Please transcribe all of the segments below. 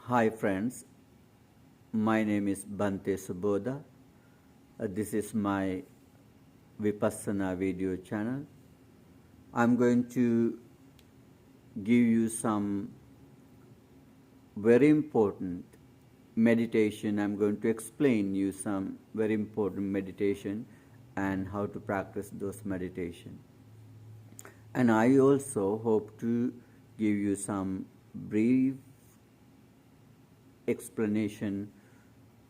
Hi friends, my name is Bante Subodha. This is my Vipassana video channel. I'm going to give you some very important meditation. I'm going to explain you some very important meditation and how to practice those meditation. And I also hope to give you some brief explanation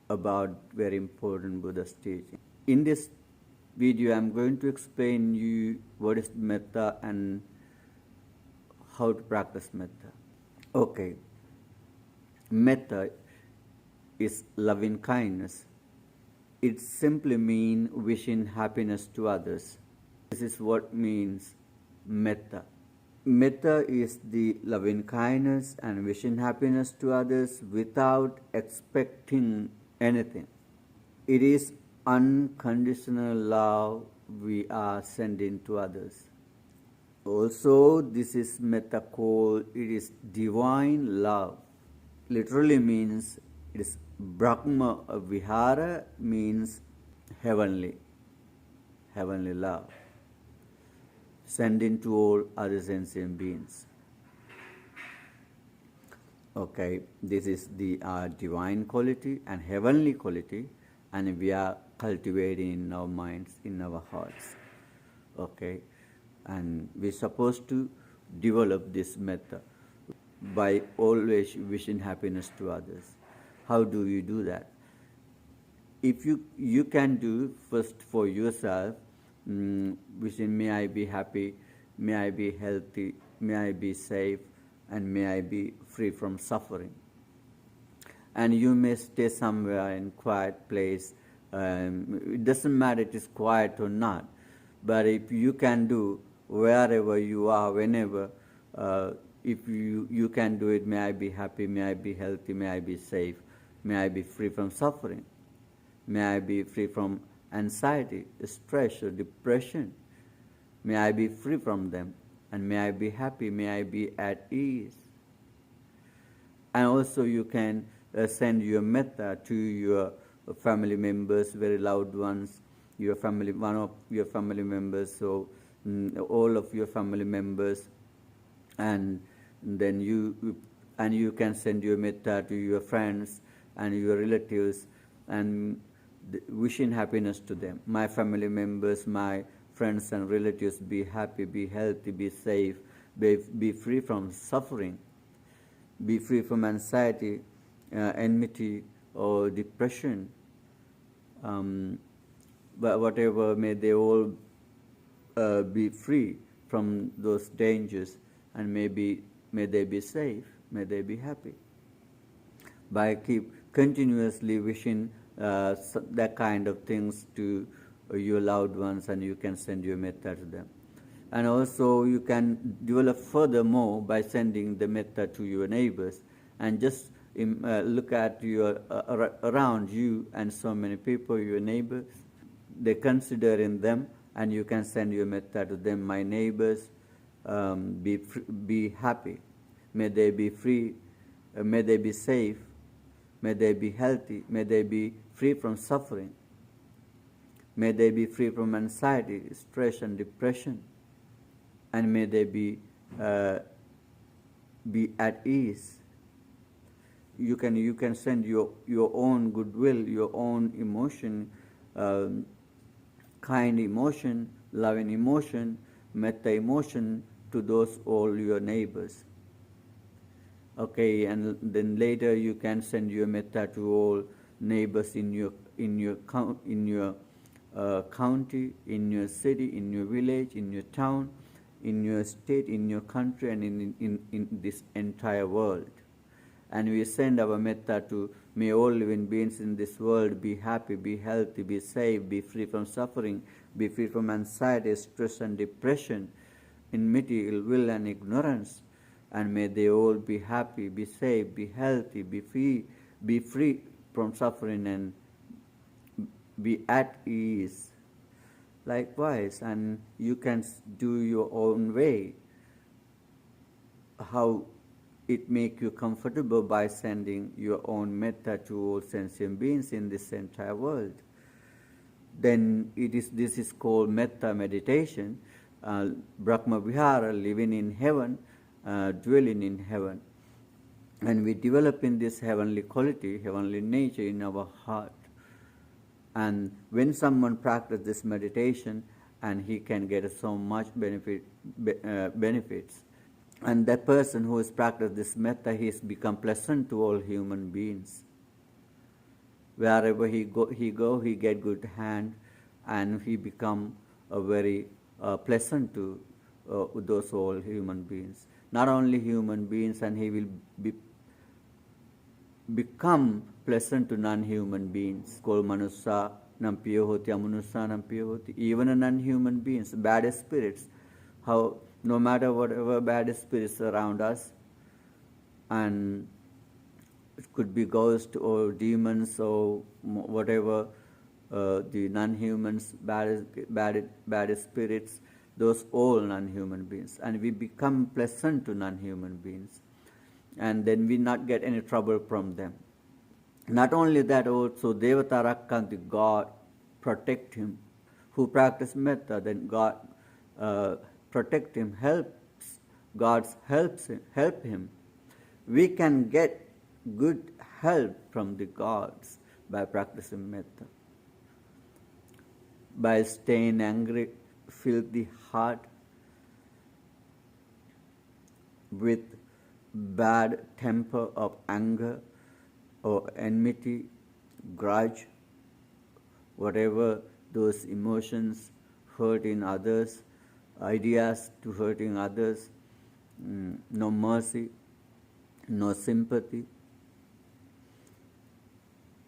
about very important Buddha's teaching. In this video, I'm going to explain you what is metta and how to practice metta. Okay, metta is loving kindness. It simply means wishing happiness to others. This is what means metta. Metta is the loving kindness and wishing happiness to others without expecting anything. It is unconditional love we are sending to others. Also, this is metta called, it is divine love. Literally means, it is Brahma Vihara means heavenly love, sending to all other sentient beings. Okay, this is the divine quality and heavenly quality, and we are cultivating in our minds, in our hearts. Okay, and we're supposed to develop this metta by always wishing happiness to others. How do you do that? If you can do first for yourself, wishing may I be happy, may I be healthy, may I be safe, and may I be free from suffering. And you may stay somewhere in quiet place. It doesn't matter it is quiet or not, but if you can do wherever you are, whenever, if you can do it, may I be happy, may I be healthy, may I be safe, may I be free from suffering, may I be free from anxiety, stress, or depression, may I be free from them, and may I be happy, may I be at ease. And also you can send your metta to your family members, very loved ones, your family, one of your family members, so all of your family members, and then you can send your metta to your friends and your relatives and wishing happiness to them. My family members, my friends and relatives, be happy, be healthy, be safe, be free from suffering, be free from anxiety, enmity, or depression. But whatever, may they all be free from those dangers, and may they be safe, may they be happy. By keep continuously wishing that kind of things to your loved ones, and you can send your metta to them. And also you can develop furthermore by sending the metta to your neighbors, and just look at your around you and so many people, your neighbors, they consider in them, and you can send your metta to them. My neighbors, be happy, may they be free, may they be safe, may they be healthy, may they be free from suffering, may they be free from anxiety, stress, and depression, and may they be at ease. You can send your own goodwill, your own emotion, kind emotion, loving emotion, metta emotion to those all your neighbors. Okay, and then later you can send your metta to all neighbors in your county, in your city, in your village, in your town, in your state, in your country, and in this entire world. And we send our metta to, may all living beings in this world be happy, be healthy, be safe, be free from suffering, be free from anxiety, stress, and depression, enmity, ill will, and ignorance. And may they all be happy, be safe, be healthy, be free from suffering, and be at ease. Likewise, and you can do your own way how it make you comfortable by sending your own metta to all sentient beings in this entire world. Then this is called metta meditation, Brahma Vihara, living in heaven, dwelling in heaven. And we develop in this heavenly quality, heavenly nature in our heart. And when someone practices this meditation, and he can get so much benefits. And that person who has practiced this metta, he has become pleasant to all human beings. Wherever he get good hand, and he become a very pleasant to those all human beings. Not only human beings, and he will become pleasant to non-human beings. Kol manussa nampiyo hoti, amanussa nampiyo hoti. Even non-human beings, bad spirits, how no matter whatever bad spirits around us, and it could be ghosts or demons or whatever, the non-humans, bad spirits, those all non-human beings. And we become pleasant to non-human beings. And then we not get any trouble from them. Not only that, also Devata Rakkanti, God protect him. Who practice metta, then God protect him, God help him. We can get good help from the gods by practicing metta. By staying angry, filthy heart, with bad temper of anger or enmity, grudge, whatever those emotions, hurting others, ideas to hurting others, no mercy, no sympathy.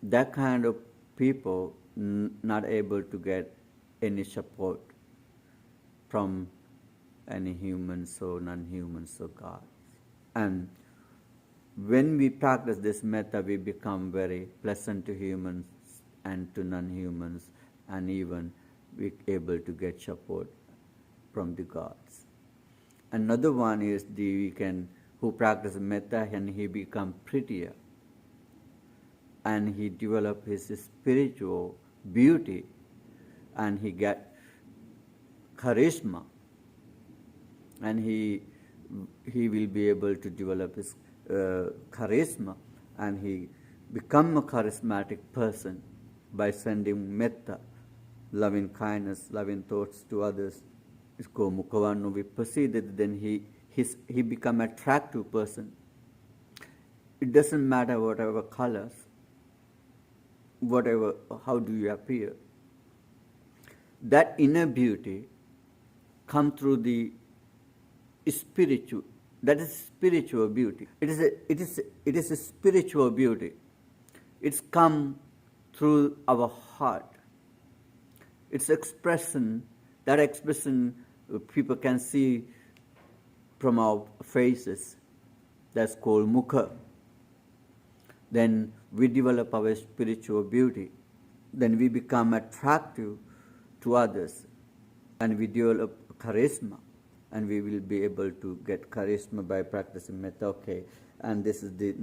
That kind of people not able to get any support from any humans or non-humans or gods. And when we practice this metta, we become very pleasant to humans and to non-humans, and even we able to get support from the gods. Another one is who practice metta, and he become prettier, and he develop his spiritual beauty, and he get charisma, and he will be able to develop his charisma, and he become a charismatic person by sending metta, loving kindness, loving thoughts to others. Isko mukhavannu vipasidati, then he become attractive person. It doesn't matter whatever colors, whatever, how do you appear. That inner beauty come through the spiritual. That is spiritual beauty. It is a spiritual beauty. It's come through our heart. It's expression. That expression people can see from our faces. That's called mukha. Then we develop our spiritual beauty. Then we become attractive to others, and we develop charisma, and we will be able to get charisma by practicing metta. Okay, and this is the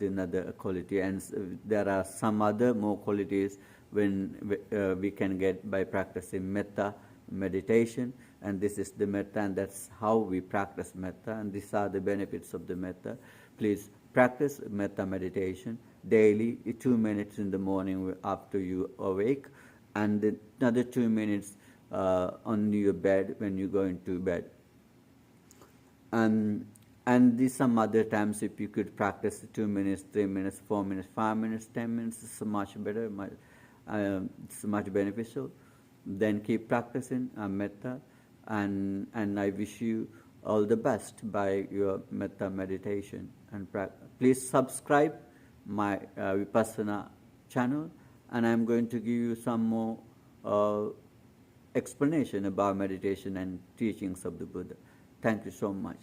another quality, and there are some other more qualities when we can get by practicing metta meditation, and this is the metta, and that's how we practice metta, and these are the benefits of the metta. Please practice metta meditation daily, 2 minutes in the morning after you awake, and another 2 minutes on your bed when you go into bed. And these some other times, if you could practice 2 minutes, 3 minutes, 4 minutes, 5 minutes, 10 minutes, it's much better, it's much beneficial. Then keep practicing metta, and I wish you all the best by your metta meditation. And please subscribe my Vipassana channel, and I'm going to give you some more explanation about meditation and teachings of the Buddha. Thank you so much.